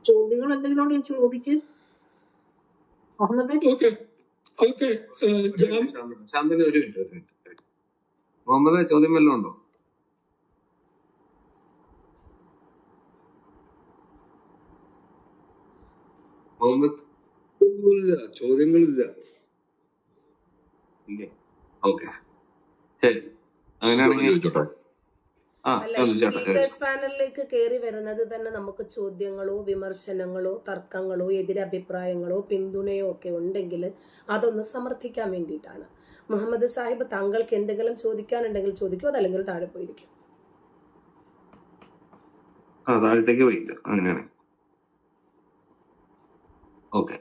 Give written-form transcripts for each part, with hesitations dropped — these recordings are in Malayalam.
ചോദ്യങ്ങൾ എന്തെങ്കിലും ചോദിക്ക് മുഹമ്മദ്. ശാന്തന് ഒരു മിനിറ്റ്. മുഹമ്മദ് ചോദ്യം വല്ലതും ഉണ്ടോ? മുഹമ്മദ് ചോദ്യങ്ങളില്ല. ഓക്കെ, ശരി. അങ്ങനെയാണെങ്കിൽ സ്പീക്കേഴ്സ് പാനലിലേക്ക് കയറി വരുന്നത് തന്നെ നമുക്ക് ചോദ്യങ്ങളോ വിമർശനങ്ങളോ തർക്കങ്ങളോ എതിരഭിപ്രായങ്ങളോ പിന്തുണയോ ഒക്കെ ഉണ്ടെങ്കിൽ അതൊന്ന് സമർത്ഥിക്കാൻ വേണ്ടിയിട്ടാണ്. മുഹമ്മദ് സാഹിബ്, താങ്കൾക്ക് എന്തെങ്കിലും ചോദിക്കാനുണ്ടെങ്കിൽ ചോദിക്കൂ, അതല്ലെങ്കിൽ താഴെ പോയിരിക്കും. താഴത്തേക്ക് പോയില്ല. അങ്ങനെയാണ്. ഓക്കെ,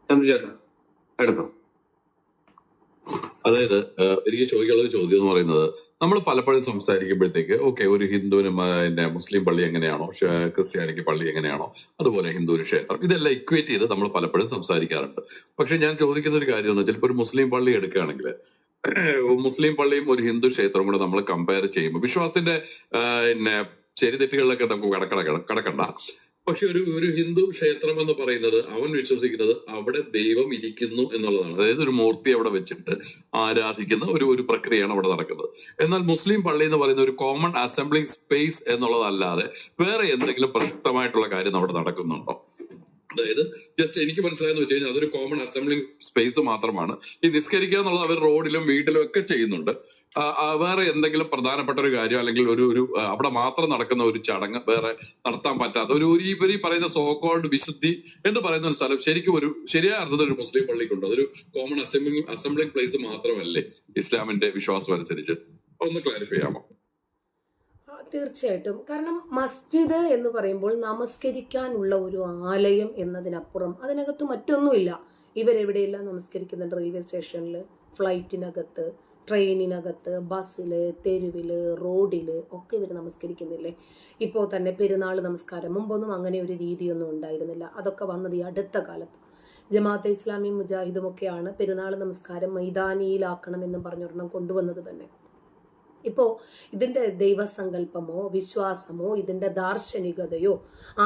ചന്ദ്രചേട്ടാ എടുത്തോ. അതായത് എനിക്ക് ചോദിക്കാനുള്ള ചോദ്യം എന്ന് പറയുന്നത്, നമ്മൾ പലപ്പോഴും സംസാരിക്കുമ്പോഴത്തേക്ക് ഓക്കെ, ഒരു ഹിന്ദുവിന് പിന്നെ മുസ്ലിം പള്ളി എങ്ങനെയാണോ, ക്രിസ്ത്യാനിക്ക് പള്ളി എങ്ങനെയാണോ, അതുപോലെ ഹിന്ദുവിന് ക്ഷേത്രം, ഇതെല്ലാം ഇക്വേറ്റ് ചെയ്ത് നമ്മൾ പലപ്പോഴും സംസാരിക്കാറുണ്ട്. പക്ഷെ ഞാൻ ചോദിക്കുന്ന ഒരു കാര്യം എന്ന് വെച്ചാൽ, ഇപ്പൊ ഒരു മുസ്ലിം പള്ളി എടുക്കുകയാണെങ്കിൽ മുസ്ലിം പള്ളിയും ഒരു ഹിന്ദു ക്ഷേത്രവും കൂടെ നമ്മൾ കമ്പയർ ചെയ്യുമ്പോൾ വിശ്വാസത്തിന്റെ പിന്നെ ശരിതെറ്റുകളിലൊക്കെ നമുക്ക് കടക്കണ്ട. പക്ഷെ ഒരു ഹിന്ദു ക്ഷേത്രം എന്ന് പറയുന്നത് അവൻ വിശ്വസിക്കുന്നത് അവിടെ ദൈവം ഇരിക്കുന്നു എന്നുള്ളതാണ്. അതായത് ഒരു മൂർത്തി അവിടെ വെച്ചിട്ട് ആരാധിക്കുന്ന ഒരു പ്രക്രിയയാണ് അവിടെ നടക്കുന്നത്. എന്നാൽ മുസ്ലിം പള്ളി എന്ന് പറയുന്ന ഒരു കോമൺ അസംബ്ലിംഗ് സ്പേസ് എന്നുള്ളതല്ലാതെ വേറെ എന്തെങ്കിലും പ്രസക്തമായിട്ടുള്ള കാര്യം അവിടെ നടക്കുന്നുണ്ടോ? അതായത് ജസ്റ്റ് എനിക്ക് മനസ്സിലായെന്ന് വെച്ച് കഴിഞ്ഞാൽ അതൊരു കോമൺ അസംബ്ലിംഗ് സ്പേസ് മാത്രമാണ്. ഈ നിസ്കരിക്കുക എന്നുള്ളത് അവർ റോഡിലും വീട്ടിലും ഒക്കെ ചെയ്യുന്നുണ്ട്. വേറെ എന്തെങ്കിലും പ്രധാനപ്പെട്ട ഒരു കാര്യം അല്ലെങ്കിൽ ഒരു അവിടെ മാത്രം നടക്കുന്ന ഒരു ചടങ്ങ് വേറെ നടത്താൻ പറ്റാത്ത ഈ പറയുന്ന സോകോൾഡ് വിശുദ്ധി എന്ന് പറയുന്ന ഒരു സ്ഥലം ശരിക്കും ഒരു ശരിയായ അർത്ഥത്തിൽ ഒരു മുസ്ലിം പള്ളിക്കുണ്ട്. അതൊരു കോമൺ അസംബ്ലിംഗ് പ്ലേസ് മാത്രമല്ലേ ഇസ്ലാമിന്റെ വിശ്വാസം അനുസരിച്ച്? ഒന്ന് ക്ലാരിഫൈ ചെയ്യാമോ? തീർച്ചയായിട്ടും. കാരണം മസ്ജിദ് എന്ന് പറയുമ്പോൾ നമസ്കരിക്കാനുള്ള ഒരു ആലയം എന്നതിനപ്പുറം അതിനകത്ത് മറ്റൊന്നുമില്ല. ഇവരെവിടെയെല്ലാം നമസ്കരിക്കുന്നുണ്ട്? റെയിൽവേ സ്റ്റേഷനിൽ, ഫ്ലൈറ്റിനകത്ത്, ട്രെയിനിനകത്ത്, ബസ്സില്, തെരുവില്, റോഡില് ഒക്കെ ഇവർ നമസ്കരിക്കുന്നില്ലേ? ഇപ്പോൾ തന്നെ പെരുന്നാൾ നമസ്കാരം, മുമ്പൊന്നും അങ്ങനെ ഒരു രീതിയൊന്നും ഉണ്ടായിരുന്നില്ല. അതൊക്കെ വന്നത് ഈ അടുത്ത കാലത്ത്. ജമാഅത്തെ ഇസ്ലാമി മുജാഹിദും ഒക്കെയാണ് പെരുന്നാൾ നമസ്കാരം മൈതാനിയിലാക്കണമെന്നും പറഞ്ഞൊരെണ്ണം കൊണ്ടുവന്നത് തന്നെ. ഇപ്പോൾ ഇതിൻ്റെ ദൈവസങ്കല്പമോ വിശ്വാസമോ ഇതിൻ്റെ ദാർശനികതയോ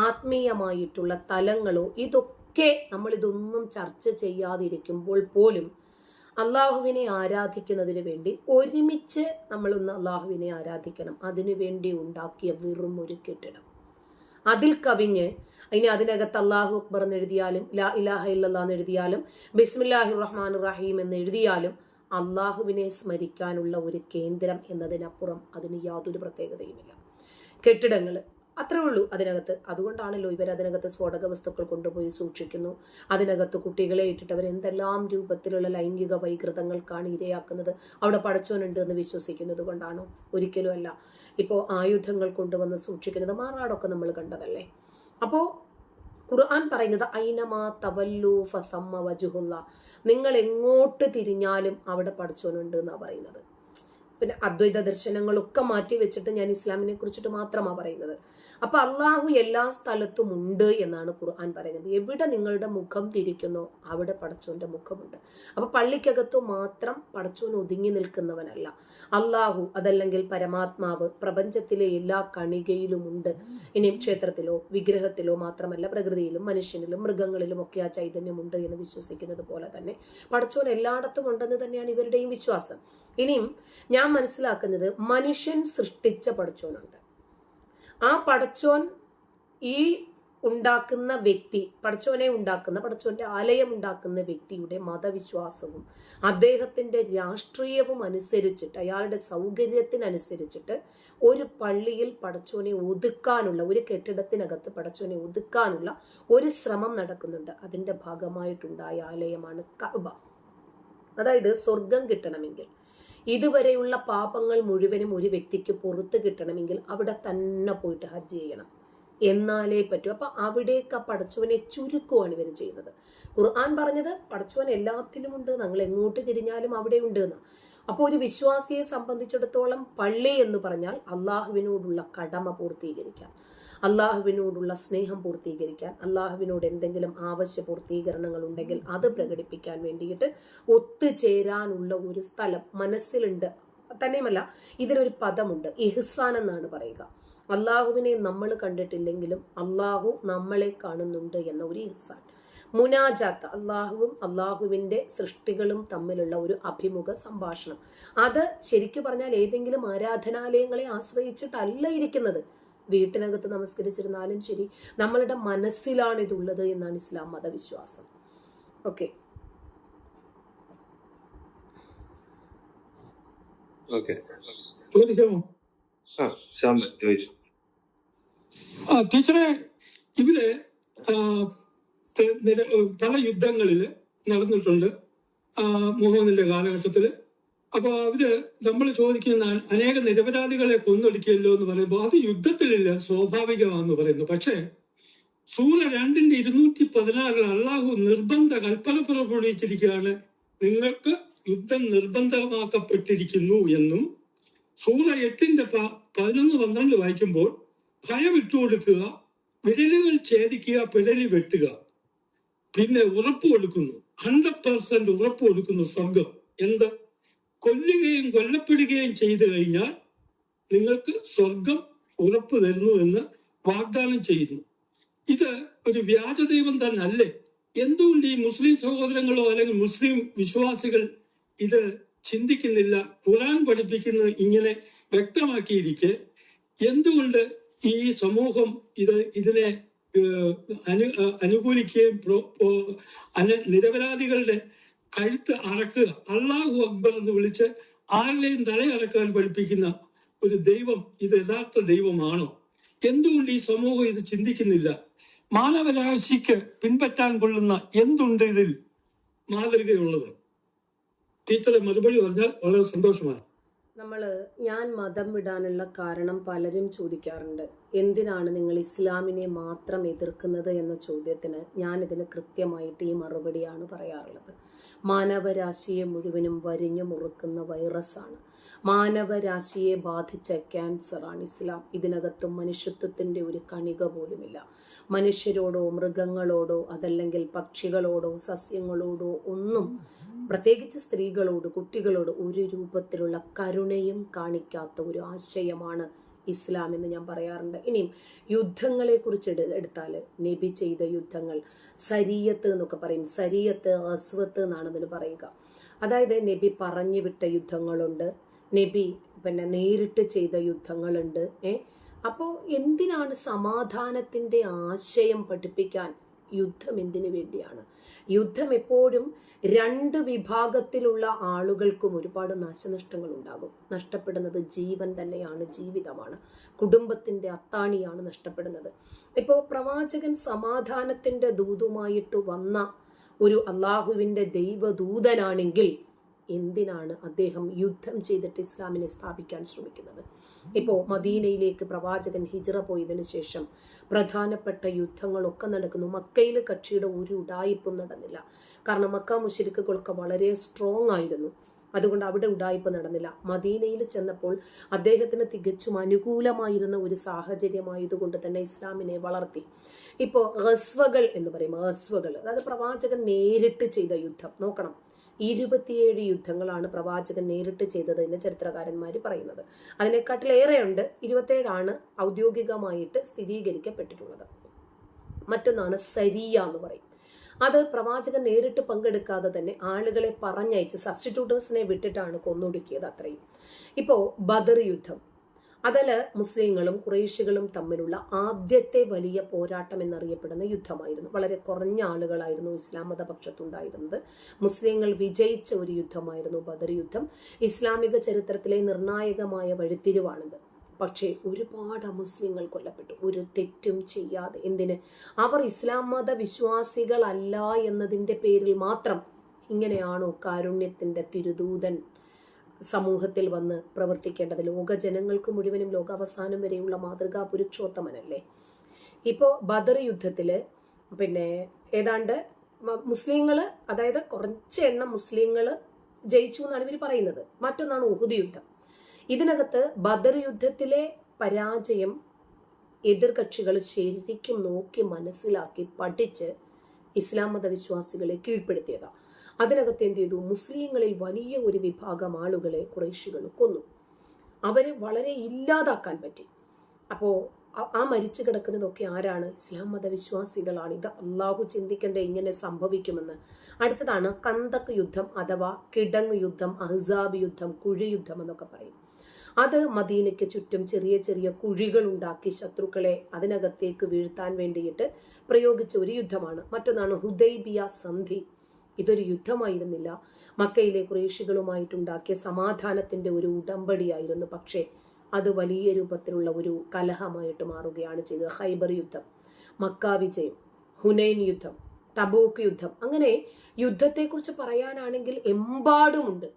ആത്മീയമായിട്ടുള്ള തലങ്ങളോ ഇതൊക്കെ നമ്മളിതൊന്നും ചർച്ച ചെയ്യാതിരിക്കുമ്പോൾ പോലും അള്ളാഹുവിനെ ആരാധിക്കുന്നതിന് വേണ്ടി ഒരുമിച്ച് നമ്മളൊന്ന് അള്ളാഹുവിനെ ആരാധിക്കണം. അതിനു വേണ്ടി ഉണ്ടാക്കിയ വെറും ഒരു കെട്ടിടം. അതിൽ കവിഞ്ഞ് ഇനി അതിനകത്ത് അള്ളാഹു അക്ബർ എന്ന് എഴുതിയാലും ലാ ഇലാഹ ഇല്ലല്ലാഹ് എന്ന് എഴുതിയാലും ബിസ്മില്ലാഹിർ റഹ്മാനിർ റഹീം എന്ന് എഴുതിയാലും അള്ളാഹുവിനെ സ്മരിക്കാനുള്ള ഒരു കേന്ദ്രം എന്നതിനപ്പുറം അതിന് യാതൊരു പ്രത്യേകതയുമില്ല. കെട്ടിടങ്ങൾ അത്രേ ഉള്ളൂ അതിനകത്ത്. അതുകൊണ്ടാണല്ലോ ഇവർ അതിനകത്ത് സ്ഫോടക വസ്തുക്കൾ കൊണ്ടുപോയി സൂക്ഷിക്കുന്നു. അതിനകത്ത് കുട്ടികളെ ഇട്ടിട്ട് അവർ എന്തെല്ലാം രൂപത്തിലുള്ള ലൈംഗിക വൈകൃതങ്ങൾക്കാണ് ഇരയാക്കുന്നത്. അവിടെ പടച്ചോനുണ്ട് എന്ന് വിശ്വസിക്കുന്നത് കൊണ്ടാണോ? ഒരിക്കലും അല്ല. ഇപ്പോൾ ആയുധങ്ങൾ കൊണ്ടുവന്ന് സൂക്ഷിക്കുന്നത് മാറാടൊക്കെ നമ്മൾ കണ്ടതല്ലേ. അപ്പോൾ ഖുർആൻ പറയുന്നത് ഐനമാ തവല്ലു ഫസമ്മ വജുഹുല്ലാ, നിങ്ങൾ എങ്ങോട്ട് തിരിഞ്ഞാലും അവിടെ പടച്ചോനുണ്ട് എന്നാണ് പറയുന്നത്. പിന്നെ അദ്വൈത ദർശനങ്ങളൊക്കെ മാറ്റി വെച്ചിട്ട് ഞാൻ ഇസ്ലാമിനെ കുറിച്ചിട്ട് മാത്രമാണ് പറയുന്നത്. അപ്പൊ അള്ളാഹു എല്ലാ സ്ഥലത്തും ഉണ്ട് എന്നാണ് ഖുർആൻ പറയുന്നത്. എവിടെ നിങ്ങളുടെ മുഖം തിരിക്കുന്നോ അവിടെ പടച്ചോന്റെ മുഖമുണ്ട്. അപ്പൊ പള്ളിക്കകത്തു മാത്രം പടച്ചോൻ ഒതുങ്ങി നിൽക്കുന്നവനല്ല അള്ളാഹു. അതല്ലെങ്കിൽ പരമാത്മാവ് പ്രപഞ്ചത്തിലെ എല്ലാ കണികയിലുമുണ്ട്. ഇനി ക്ഷേത്രത്തിലോ വിഗ്രഹത്തിലോ മാത്രമല്ല, പ്രകൃതിയിലും മനുഷ്യനിലും മൃഗങ്ങളിലും ഒക്കെ ആ ചൈതന്യമുണ്ട് എന്ന് വിശ്വസിക്കുന്നത് പോലെ തന്നെ പടച്ചോൻ എല്ലായിടത്തും ഉണ്ടെന്ന് തന്നെയാണ് ഇവരുടെയും വിശ്വാസം. ഇനിയും ഞാൻ മനസ്സിലാക്കുന്നത് മനുഷ്യൻ സൃഷ്ടിച്ച പടച്ചോനുണ്ട്. ആ പടച്ചോൻ ഈ ഉണ്ടാക്കുന്ന വ്യക്തി, പടച്ചോനെ ഉണ്ടാക്കുന്ന, പടച്ചോന്റെ ആലയം ഉണ്ടാക്കുന്ന വ്യക്തിയുടെ മതവിശ്വാസവും അദ്ദേഹത്തിന്റെ രാഷ്ട്രീയവും അനുസരിച്ചിട്ട്, അയാളുടെ സൗകര്യത്തിനനുസരിച്ചിട്ട് ഒരു പള്ളിയിൽ പടച്ചോനെ ഒതുക്കാനുള്ള, ഒരു കെട്ടിടത്തിനകത്ത് പടച്ചോനെ ഒതുക്കാനുള്ള ഒരു ശ്രമം നടക്കുന്നുണ്ട്. അതിന്റെ ഭാഗമായിട്ടുണ്ടായ ആലയമാണ് കഅബ. അതായത് സ്വർഗം കിട്ടണമെങ്കിൽ, ഇതുവരെയുള്ള പാപങ്ങൾ മുഴുവനും ഒരു വ്യക്തിക്ക് പുറത്ത് കിട്ടണമെങ്കിൽ അവിടെ തന്നെ പോയിട്ട് ഹജ്ജ് ചെയ്യണം, എന്നാലേ പറ്റൂ. അപ്പൊ അവിടേക്ക് പടച്ചവനെ ചുരുക്കുവാണ് ഇവർ ചെയ്യുന്നത്. ഖുർആൻ പറഞ്ഞത് പടച്ചവൻ എല്ലാത്തിലുമുണ്ട്, ഞങ്ങൾ എങ്ങോട്ട് തിരിഞ്ഞാലും അവിടെ ഉണ്ട് എന്ന്. അപ്പോൾ ഒരു വിശ്വാസിയെ സംബന്ധിച്ചിടത്തോളം പള്ളി എന്ന് പറഞ്ഞാൽ അള്ളാഹുവിനോടുള്ള കടമ പൂർത്തീകരിക്കാൻ, അള്ളാഹുവിനോടുള്ള സ്നേഹം പൂർത്തീകരിക്കാൻ, അള്ളാഹുവിനോട് എന്തെങ്കിലും ആവശ്യ പൂർത്തീകരണങ്ങൾ ഉണ്ടെങ്കിൽ അത് പ്രകടിപ്പിക്കാൻ വേണ്ടിയിട്ട് ഒത്തുചേരാനുള്ള ഒരു സ്ഥലം മനസ്സിലുണ്ട്. തന്നെയുമല്ല, ഇതിനൊരു പദമുണ്ട്, ഇഹ്സാൻ എന്നാണ് പറയുക. അള്ളാഹുവിനെ നമ്മൾ കണ്ടിട്ടില്ലെങ്കിലും അള്ളാഹു നമ്മളെ കാണുന്നുണ്ട് എന്ന ഒരു ഇഹ്സാൻ. മുനാജാത്ത്, അള്ളാഹുവും അള്ളാഹുവിൻ്റെ സൃഷ്ടികളും തമ്മിലുള്ള ഒരു അഭിമുഖ സംഭാഷണം. അത് ശരിക്കു പറഞ്ഞാൽ ഏതെങ്കിലും ആരാധനാലയങ്ങളെ ആശ്രയിച്ചിട്ടല്ല ഇരിക്കുന്നത്. വീട്ടിനകത്ത് നമസ്കരിച്ചിരുന്നാലും ശരി, നമ്മളുടെ മനസ്സിലാണ് ഇതുള്ളത് എന്നാണ് ഇസ്ലാം മതവിശ്വാസം. ഓക്കെ, ചോദിക്കാമോ? ചോദിച്ചു. ടീച്ചറെ, ഇവര് പല യുദ്ധങ്ങളിൽ നടന്നിട്ടുണ്ട് മുഹമ്മദിന്റെ കാലഘട്ടത്തിൽ. അപ്പോൾ അവര് നമ്മൾ ചോദിക്കുന്ന അനേക നിരപരാധികളെ കൊന്നൊടുക്കിയല്ലോ എന്ന് പറയുമ്പോൾ അത് യുദ്ധത്തിലില്ല, സ്വാഭാവികമാണെന്ന് പറയുന്നു. പക്ഷേ സൂറ 2:214 അള്ളാഹു നിർബന്ധ കൽപ്പന പുറപ്പെടുവിച്ചിരിക്കുകയാണ്, നിങ്ങൾക്ക് യുദ്ധം നിർബന്ധമാക്കപ്പെട്ടിരിക്കുന്നു എന്നും. സൂറ 8:11-12 വായിക്കുമ്പോൾ ഭയം വിട്ടുകൊടുക്കുക, വിരലുകൾ ഛേദിക്കുക, പിടലി വെട്ടുക, പിന്നെ ഉറപ്പ് കൊടുക്കുന്നു, 100% ഉറപ്പ് കൊടുക്കുന്നു സ്വർഗം. എന്ത്? കൊല്ലുകയും കൊല്ലപ്പെടുകയും ചെയ്തു കഴിഞ്ഞാൽ നിങ്ങൾക്ക് സ്വർഗം ഉറപ്പ് തരുന്നു എന്ന് വാഗ്ദാനം ചെയ്യുന്നു. ഇത് ഒരു വ്യാജദൈവം തന്നെ അല്ലേ? എന്തുകൊണ്ട് ഈ മുസ്ലിം സഹോദരങ്ങളോ അല്ലെങ്കിൽ മുസ്ലിം വിശ്വാസികൾ ഇത് ചിന്തിക്കുന്നില്ല? ഖുർആൻ പഠിപ്പിക്കുന്നത് ഇങ്ങനെ വ്യക്തമാക്കിയിരിക്കെ എന്തുകൊണ്ട് ഈ സമൂഹം ഇതിനെ അനുകൂലിക്കുകയും നിരപരാധികളുടെ കഴുത്ത് അറക്കുക, അള്ളാഹു അക്ബർ എന്ന് വിളിച്ച് ആരുടെയും തലയറക്കാൻ പഠിപ്പിക്കുന്ന ഒരു ദൈവം ഇത് യഥാർത്ഥ ദൈവമാണോ? എന്തുകൊണ്ട് ഈ സമൂഹം ഇത് ചിന്തിക്കുന്നില്ല? മാനവരാശിക്ക് പിൻപറ്റാൻ കൊള്ളുന്ന എന്തുണ്ട് ഇതിൽ മാതൃകയുള്ളത്? ടീച്ചറെ മറുപടി പറഞ്ഞാൽ വളരെ സന്തോഷമാണ്. ഞാൻ മതം വിടാനുള്ള കാരണം പലരും ചോദിക്കാറുണ്ട്. എന്തിനാണ് നിങ്ങൾ ഇസ്ലാമിനെ മാത്രം എതിർക്കുന്നത് എന്ന ചോദ്യത്തിന് ഞാനിതിന് കൃത്യമായിട്ട് ഈ മറുപടിയാണ് പറയാറുള്ളത്. മാനവരാശിയെ മുഴുവനും വരിഞ്ഞു മുറുക്കുന്ന വൈറസാണ്. മാനവരാശിയെ ബാധിച്ച ക്യാൻസറാണ് ഇസ്ലാം. ഇതിനകത്തും മനുഷ്യത്വത്തിൻ്റെ ഒരു കണിക പോലുമില്ല. മനുഷ്യരോടോ മൃഗങ്ങളോടോ അതല്ലെങ്കിൽ പക്ഷികളോടോ സസ്യങ്ങളോടോ ഒന്നും, പ്രത്യേകിച്ച് സ്ത്രീകളോട് കുട്ടികളോട് ഒരു രൂപത്തിലുള്ള കരുണയും കാണിക്കാത്ത ഒരു ആശയമാണ് ഇസ്ലാം എന്ന് ഞാൻ പറയാറുണ്ട്. ഇനിയും യുദ്ധങ്ങളെ കുറിച്ച് എടുത്താൽ നബി ചെയ്ത യുദ്ധങ്ങൾ സരിയത്ത് എന്നൊക്കെ പറയും. സരിയത്ത് അസ്വത്ത് എന്നാണ് അതിന് പറയുക. അതായത് നബി പറഞ്ഞു വിട്ട യുദ്ധങ്ങളുണ്ട്, നബി നേരിട്ട് ചെയ്ത യുദ്ധങ്ങളുണ്ട്. അപ്പോൾ എന്തിനാണ് സമാധാനത്തിൻ്റെ ആശയം പഠിപ്പിക്കാൻ യുദ്ധം? എന്തിനു വേണ്ടിയാണ് യുദ്ധം? എപ്പോഴും രണ്ട് വിഭാഗത്തിലുള്ള ആളുകൾക്കും ഒരുപാട് നാശനഷ്ടങ്ങൾ ഉണ്ടാകും. നഷ്ടപ്പെടുന്നത് ജീവൻ തന്നെയാണ്, ജീവിതമാണ്, കുടുംബത്തിൻ്റെ അത്താണിയാണ് നഷ്ടപ്പെടുന്നത്. ഇപ്പോൾ പ്രവാചകൻ സമാധാനത്തിൻ്റെ ദൂതുമായിട്ട് വന്ന ഒരു അള്ളാഹുവിൻ്റെ ദൈവദൂതനാണെങ്കിൽ എന്തിനാണ് അദ്ദേഹം യുദ്ധം ചെയ്തിട്ട് ഇസ്ലാമിനെ സ്ഥാപിക്കാൻ ശ്രമിക്കുന്നത്? ഇപ്പോൾ മദീനയിലേക്ക് പ്രവാചകൻ ഹിജ്റ പോയതിനു ശേഷം പ്രധാനപ്പെട്ട യുദ്ധങ്ങളൊക്കെ നടക്കുന്നു. മക്കയിൽ കക്ഷിയുടെ ഒരു ഉഡായിപ്പും നടന്നില്ല. കാരണം മക്ക മുശ്രിക്കുകളൊക്കെ വളരെ സ്ട്രോങ് ആയിരുന്നു. അതുകൊണ്ട് അവിടെ ഉഡായിപ്പ് നടന്നില്ല. മദീനയിൽ ചെന്നപ്പോൾ അദ്ദേഹത്തിന് തികച്ചും അനുകൂലമായിരുന്ന ഒരു സാഹചര്യമായതുകൊണ്ട് തന്നെ ഇസ്ലാമിനെ വളർത്തി. ഇപ്പോൾ ഗസ്വകൾ എന്ന് പറയും. ഗസ്വകൾ അതായത് പ്രവാചകൻ നേരിട്ട് ചെയ്ത യുദ്ധം. നോക്കണം, 27 യുദ്ധങ്ങളാണ് പ്രവാചകൻ നേരിട്ട് ചെയ്തത് എന്ന് ചരിത്രകാരന്മാർ പറയുന്നത്. അതിനെക്കാട്ടിലേറെയുണ്ട്. 27 ഔദ്യോഗികമായിട്ട് സ്ഥിരീകരിക്കപ്പെട്ടിട്ടുള്ളത്. മറ്റൊന്നാണ് സരിയ എന്ന് പറയും. അത് പ്രവാചകൻ നേരിട്ട് പങ്കെടുക്കാതെ തന്നെ ആളുകളെ പറഞ്ഞയച്ച് സബ്സ്റ്റിറ്റ്യൂട്ടേഴ്സിനെ വിട്ടിട്ടാണ് കൊന്നൊടുക്കിയത് അത്രയും. ഇപ്പോൾ ബദർ യുദ്ധം, അതിൽ മുസ്ലിങ്ങളും ഖുറൈശികളും തമ്മിലുള്ള ആദ്യത്തെ വലിയ പോരാട്ടം എന്നറിയപ്പെടുന്ന യുദ്ധമായിരുന്നു. വളരെ കുറഞ്ഞ ആളുകളായിരുന്നു ഇസ്ലാം മതപക്ഷത്തുണ്ടായിരുന്നത്. മുസ്ലിങ്ങൾ വിജയിച്ച ഒരു യുദ്ധമായിരുന്നു ബദർ യുദ്ധം. ഇസ്ലാമിക ചരിത്രത്തിലെ നിർണായകമായ വഴിത്തിരിവാണിത്. പക്ഷേ ഒരുപാട് മുസ്ലിങ്ങൾ കൊല്ലപ്പെട്ടു, ഒരു തെറ്റും ചെയ്യാതെ. എന്തിന്? അവർ ഇസ്ലാം മത വിശ്വാസികളല്ല എന്നതിൻ്റെ പേരിൽ മാത്രം. ഇങ്ങനെയാണോ കാരുണ്യത്തിൻ്റെ തിരുദൂതൻ സമൂഹത്തിൽ വന്ന് പ്രവർത്തിക്കേണ്ടത്? ലോക ജനങ്ങൾക്ക് മുഴുവനും ലോകാവസാനം വരെയുള്ള മാതൃകാ പുരുഷോത്തമനല്ലേ? ഇപ്പോൾ ബദർ യുദ്ധത്തിൽ ഏതാണ്ട് മുസ്ലിങ്ങൾ, അതായത് കുറച്ച് എണ്ണം മുസ്ലിങ്ങൾ ജയിച്ചു എന്നാണ് ഇവർ പറയുന്നത്. മറ്റൊന്നാണ് ഉഹുദ് യുദ്ധം. ഇതിനകത്ത് ബദർ യുദ്ധത്തിലെ പരാജയം എതിർകക്ഷികൾ ശരിക്കും നോക്കി മനസ്സിലാക്കി പഠിച്ച് ഇസ്ലാം മതവിശ്വാസികളെ കീഴ്പ്പെടുത്തിയതാണ്. അതിനകത്ത് എന്ത് ചെയ്തു? മുസ്ലിങ്ങളിൽ വലിയ ഒരു വിഭാഗം ആളുകളെ ഖുറൈശികൾ കൊന്നു. അവരെ വളരെ ഇല്ലാതാക്കാൻ പറ്റി. അപ്പോൾ ആ മരിച്ചു കിടക്കുന്നതൊക്കെ ആരാണ്? ഇസ്ലാം മതവിശ്വാസികളാണ്. ഇത് അള്ളാഹു ചിന്തിക്കേണ്ട ഇങ്ങനെ സംഭവിക്കുമെന്ന്. അടുത്തതാണ് കന്തക് യുദ്ധം അഥവാ കിടങ്ങ് യുദ്ധം, അഹ്സാബ് യുദ്ധം, കുഴി യുദ്ധം എന്നൊക്കെ പറയും. അത് മദീനയ്ക്ക് ചുറ്റും ചെറിയ ചെറിയ കുഴികൾ ഉണ്ടാക്കി ശത്രുക്കളെ അതിനകത്തേക്ക് വീഴ്ത്താൻ വേണ്ടിയിട്ട് പ്രയോഗിച്ച ഒരു യുദ്ധമാണ്. മറ്റൊന്നാണ് ഹുദൈബിയ സന്ധി. ഇതൊരു യുദ്ധമായിരുന്നില്ല, മക്കയിലെ ഖുറൈശികളുമായിട്ടുണ്ടാക്കിയ സമാധാനത്തിന്റെ ഒരു ഉടമ്പടിയായിരുന്നു. പക്ഷേ അത് വലിയ രൂപത്തിലുള്ള ഒരു കലഹമായിട്ട് മാറുകയാണ് ചെയ്തത്. ഖൈബർ യുദ്ധം, മക്ക വിജയം, ഹുനൈൻ യുദ്ധം, തബൂക്ക് യുദ്ധം, അങ്ങനെ യുദ്ധത്തെക്കുറിച്ച് പറയാനാണെങ്കിൽ എമ്പാടുമുണ്ട്.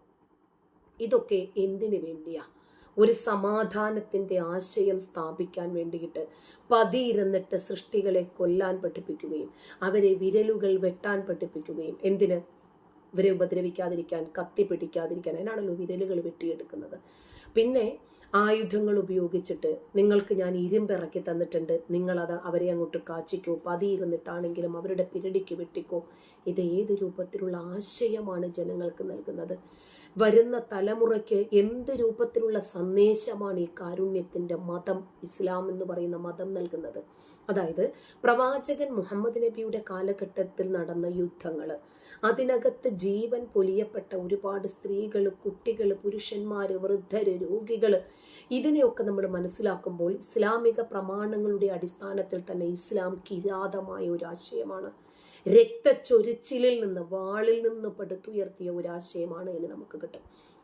ഇതൊക്കെ എന്തിനു വേണ്ടിയാ? ഒരു സമാധാനത്തിന്റെ ആശയം സ്ഥാപിക്കാൻ വേണ്ടിയിട്ട് പതിയിരുന്നിട്ട് സൃഷ്ടികളെ കൊല്ലാൻ പഠിപ്പിക്കുകയും അവരെ വിരലുകൾ വെട്ടാൻ പഠിപ്പിക്കുകയും. എന്തിന്? ഇവരെ ഉപദ്രവിക്കാതിരിക്കാൻ, കത്തി പിടിക്കാതിരിക്കാൻ. അതിനാണല്ലോ വിരലുകൾ വെട്ടിയെടുക്കുന്നത്. പിന്നെ ആയുധങ്ങൾ ഉപയോഗിച്ചിട്ട് നിങ്ങൾക്ക് ഞാൻ ഇരുമ്പിറക്കി തന്നിട്ടുണ്ട്, നിങ്ങളത് അവരെ അങ്ങോട്ട് കാച്ചിക്കോ, പതിയിരുന്നിട്ടാണെങ്കിലും അവരുടെ പിരടിക്ക് വെട്ടിക്കോ. ഇത് ഏത് രൂപത്തിലുള്ള ആശയമാണ് ജനങ്ങൾക്ക് നൽകുന്നത്? വരുന്ന തലമുറയ്ക്ക് എന്ത് രൂപത്തിലുള്ള സന്ദേശമാണ് ഈ കാരുണ്യത്തിന്റെ മതം, ഇസ്ലാം എന്ന് പറയുന്ന മതം നൽകുന്നത്? അതായത് പ്രവാചകൻ മുഹമ്മദ് നബിയുടെ കാലഘട്ടത്തിൽ നടന്ന യുദ്ധങ്ങൾ, അതിനകത്ത് ജീവൻ പൊലിയപ്പെട്ട ഒരുപാട് സ്ത്രീകൾ, കുട്ടികൾ, പുരുഷന്മാർ, വൃദ്ധര്, രോഗികൾ, ഇതിനെയൊക്കെ നമ്മൾ മനസ്സിലാക്കുമ്പോൾ ഇസ്ലാമിക പ്രമാണങ്ങളുടെ അടിസ്ഥാനത്തിൽ തന്നെ ഇസ്ലാം കിരാതമായ ഒരു ആശയമാണ്. രക്തച്ചൊരിച്ചിലിൽ നിന്ന്, വാളിൽ നിന്ന് പടുത്തുയർത്തിയ ഒരു ആശയമാണ് എന്ന് നമുക്ക് കിട്ടും.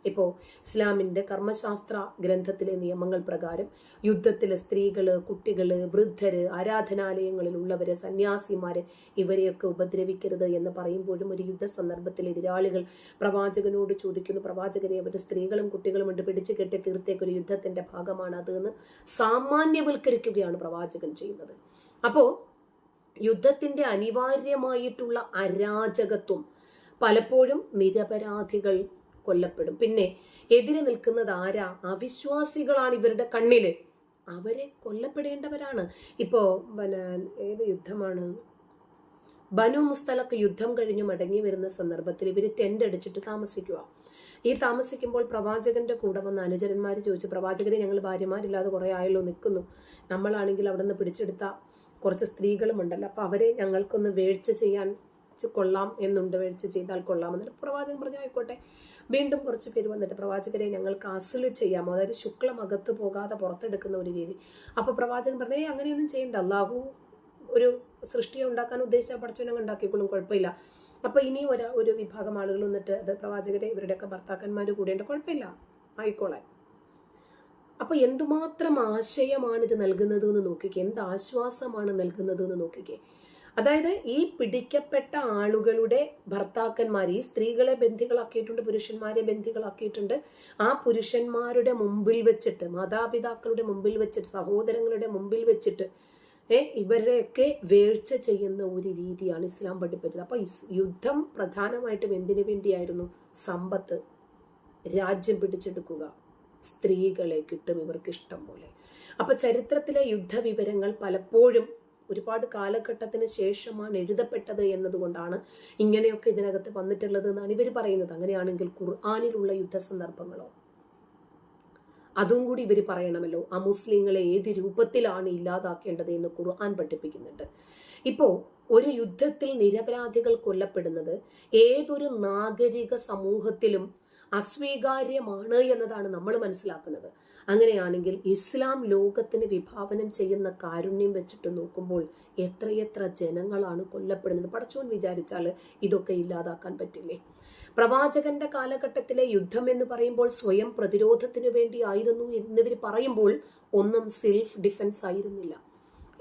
ഇപ്പോൾ ഇസ്ലാമിൻ്റെ കർമ്മശാസ്ത്ര ഗ്രന്ഥത്തിലെ നിയമങ്ങൾ പ്രകാരം യുദ്ധത്തിലെ സ്ത്രീകള്, കുട്ടികള്, വൃദ്ധര്, ആരാധനാലയങ്ങളിലുള്ളവര്, സന്യാസിമാര്, ഇവരെയൊക്കെ ഉപദ്രവിക്കരുത് എന്ന് പറയുമ്പോഴും ഒരു യുദ്ധ സന്ദർഭത്തിൽ എതിരാളികൾ പ്രവാചകനോട് ചോദിക്കുന്നു, പ്രവാചകരെ അവരുടെ സ്ത്രീകളും കുട്ടികളും കൊണ്ട് പിടിച്ചു കെട്ടി തീർത്തേക്കൊരു യുദ്ധത്തിന്റെ ഭാഗമാണ് അത് എന്ന് സാമാന്യവൽക്കരിക്കുകയാണ് പ്രവാചകൻ ചെയ്യുന്നത്. അപ്പോൾ യുദ്ധത്തിന്റെ അനിവാര്യമായിട്ടുള്ള അരാജകത്വം, പലപ്പോഴും നിരപരാധികൾ കൊല്ലപ്പെടും. പിന്നെ എതിരെ നിൽക്കുന്നത് ആരാ? അവിശ്വാസികളാണ് ഇവരുടെ കണ്ണില്, അവരെ കൊല്ലപ്പെടേണ്ടവരാണ്. ഇപ്പോ ഏത് യുദ്ധമാണ്? ബനു മുസ്തലക്ക് യുദ്ധം കഴിഞ്ഞ് മടങ്ങി വരുന്ന സന്ദർഭത്തിൽ ഇവര് ടെന്റ് അടിച്ചിട്ട് താമസിക്കുക. ഈ താമസിക്കുമ്പോൾ പ്രവാചകന്റെ കൂടെ വന്ന അനുചരന്മാർ ചോദിച്ചു, പ്രവാചകരെ ഞങ്ങൾ ഭാര്യമാരില്ലാതെ കുറെ ആയല്ലോ നിൽക്കുന്നു, നമ്മളാണെങ്കിൽ അവിടെ നിന്ന് പിടിച്ചെടുത്ത കുറച്ച് സ്ത്രീകളും ഉണ്ടല്ലോ, അപ്പൊ അവരെ ഞങ്ങൾക്കൊന്ന് വീഴ്ച ചെയ്യാൻ കൊള്ളാം എന്നുണ്ട്, വീഴ്ച ചെയ്താൽ കൊള്ളാമെന്നല്ല. പ്രവാചകൻ പറഞ്ഞു ആയിക്കോട്ടെ. വീണ്ടും കുറച്ച് പേര് വന്നിട്ട്, പ്രവാചകരെ ഞങ്ങൾക്ക് അസുല് ചെയ്യാമോ, അതായത് ശുക്ലം അകത്ത് പോകാതെ പുറത്തെടുക്കുന്ന ഒരു രീതി. അപ്പൊ പ്രവാചകൻ പറഞ്ഞേ അങ്ങനെയൊന്നും ചെയ്യണ്ട, അല്ലാഹു ഒരു സൃഷ്ടിയെ ഉണ്ടാക്കാൻ ഉദ്ദേശിച്ച പഠിച്ചവനങ്ങ് ഉണ്ടാക്കിക്കോളും, കുഴപ്പമില്ല. അപ്പൊ ഇനി ഒരു വിഭാഗം ആളുകൾ വന്നിട്ട്, അത് പ്രവാചകരെ ഇവരുടെയൊക്കെ ഭർത്താക്കന്മാർ കൂടേണ്ട, കുഴപ്പമില്ല, ആയിക്കോളാൻ. അപ്പൊ എന്തുമാത്രം ആശയമാണ് ഇത് നൽകുന്നത് എന്ന് നോക്കിക്കേ, എന്ത് ആശ്വാസമാണ് നൽകുന്നത് എന്ന് നോക്കിക്കേ. അതായത് ഈ പിടിക്കപ്പെട്ട ആളുകളുടെ ഭർത്താക്കന്മാർ, ഈ സ്ത്രീകളെ ബന്ധികളാക്കിയിട്ടുണ്ട്, പുരുഷന്മാരെ ബന്ധികളാക്കിയിട്ടുണ്ട്. ആ പുരുഷന്മാരുടെ മുമ്പിൽ വെച്ചിട്ട്, മാതാപിതാക്കളുടെ മുമ്പിൽ വെച്ചിട്ട്, സഹോദരങ്ങളുടെ മുമ്പിൽ വെച്ചിട്ട് ഇവരെയൊക്കെ വീഴ്ച ചെയ്യുന്ന ഒരു രീതിയാണ് ഇസ്ലാം പഠിപ്പിച്ചത്. അപ്പൊ യുദ്ധം പ്രധാനമായിട്ടും എന്തിനു വേണ്ടിയായിരുന്നു? സമ്പത്ത്, രാജ്യം പിടിച്ചെടുക്കുക, സ്ത്രീകളെ കിട്ടും ഇവർക്ക് ഇഷ്ടം പോലെ. അപ്പൊ ചരിത്രത്തിലെ യുദ്ധവിവരങ്ങൾ പലപ്പോഴും ഒരുപാട് കാലഘട്ടത്തിന് ശേഷമാണ് എഴുതപ്പെട്ടത് എന്നതുകൊണ്ടാണ് ഇങ്ങനെയൊക്കെ ഇതിനകത്ത് വന്നിട്ടുള്ളത് എന്നാണ് ഇവർ പറയുന്നത്. അങ്ങനെയാണെങ്കിൽ ഖുർആനിലുള്ള യുദ്ധ സന്ദർഭങ്ങളോ അതും കൂടി ഇവർ പറയണമല്ലോ. അമുസ്ലിങ്ങളെ ഏത് രൂപത്തിലാണ് ഇല്ലാതാക്കേണ്ടത് എന്ന് ഖുർആൻ പഠിപ്പിക്കുന്നുണ്ട്. ഇപ്പോ ഒരു യുദ്ധത്തിൽ നിരപരാധികൾ കൊല്ലപ്പെടുന്നത് ഏതൊരു നാഗരിക സമൂഹത്തിലും അസ്വീകാര്യമാണ് എന്നതാണ് നമ്മൾ മനസ്സിലാക്കുന്നത്. അങ്ങനെയാണെങ്കിൽ ഇസ്ലാം ലോകത്തിന് വിഭാവനം ചെയ്യുന്ന കാരുണ്യം വെച്ചിട്ട് നോക്കുമ്പോൾ എത്രയെത്ര ജനങ്ങളാണ് കൊല്ലപ്പെടുന്നത്. പടച്ചോൻ വിചാരിച്ചാൽ ഇതൊക്കെ ഇല്ലാതാക്കാൻ പറ്റില്ലേ? പ്രവാചകന്റെ കാലഘട്ടത്തിലെ യുദ്ധം എന്ന് പറയുമ്പോൾ സ്വയം പ്രതിരോധത്തിന് വേണ്ടി ആയിരുന്നു എന്നിവർ പറയുമ്പോൾ ഒന്നും സെൽഫ് ഡിഫൻസ് ആയിരുന്നില്ല.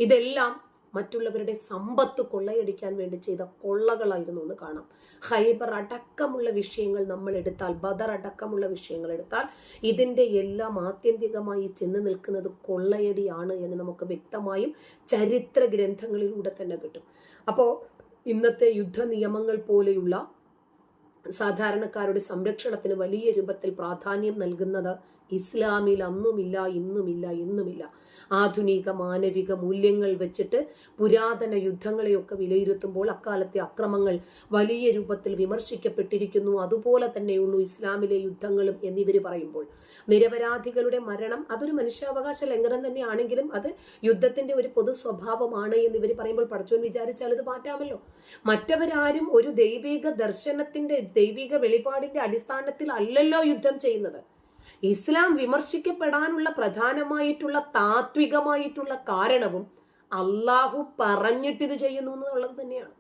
ഇതെല്ലാം മറ്റുള്ളവരുടെ സമ്പത്ത് കൊള്ളയടിക്കാൻ വേണ്ടി ചെയ്ത കൊള്ളകളായിരുന്നു എന്ന് കാണാം. ഖൈബർ അടക്കമുള്ള വിഷയങ്ങൾ നമ്മൾ എടുത്താൽ, ബദർ അടക്കമുള്ള വിഷയങ്ങൾ എടുത്താൽ, ഇതിന്റെ എല്ലാം ആത്യന്തികമായി ചെന്ന് നിൽക്കുന്നത് കൊള്ളയടിയാണ് എന്ന് നമുക്ക് വ്യക്തമായും ചരിത്ര ഗ്രന്ഥങ്ങളിലൂടെ തന്നെ കിട്ടും. അപ്പോൾ ഇന്നത്തെ യുദ്ധ നിയമങ്ങൾ പോലെയുള്ള സാധാരണക്കാരുടെ സംരക്ഷണത്തിന് വലിയ രൂപത്തിൽ പ്രാധാന്യം നൽകുന്നത് ഇസ്ലാമിൽ അന്നുമില്ല, ഇന്നുമില്ല, എന്നുമില്ല. ആധുനിക മാനവിക മൂല്യങ്ങൾ വെച്ചിട്ട് പുരാതന യുദ്ധങ്ങളെയൊക്കെ വിലയിരുത്തുമ്പോൾ അക്കാലത്തെ അക്രമങ്ങൾ വലിയ രൂപത്തിൽ വിമർശിക്കപ്പെട്ടിരിക്കുന്നു. അതുപോലെ തന്നെയുള്ളൂ ഇസ്ലാമിലെ യുദ്ധങ്ങളും എന്നിവർ പറയുമ്പോൾ നിരപരാധികളുടെ മരണം അതൊരു മനുഷ്യാവകാശ ലംഘനം തന്നെയാണെങ്കിലും അത് യുദ്ധത്തിന്റെ ഒരു പൊതു സ്വഭാവമാണ് എന്നിവർ പറയുമ്പോൾ പടച്ചോൻ വിചാരിച്ചാൽ ഇത് മാറ്റാമല്ലോ. മറ്റവരാരും ഒരു ദൈവിക ദർശനത്തിന്റെ ദൈവിക വെളിപാടിന്റെ അടിസ്ഥാനത്തിൽ അല്ലല്ലോ യുദ്ധം ചെയ്യുന്നത്. ഇസ്ലാം വിമർശിക്കപ്പെടാനുള്ള പ്രധാനമായിട്ടുള്ള താത്വികമായിട്ടുള്ള കാരണവും അള്ളാഹു പറഞ്ഞിട്ട് ഇത് ചെയ്യുന്നു എന്നുള്ളത് തന്നെയാണ്.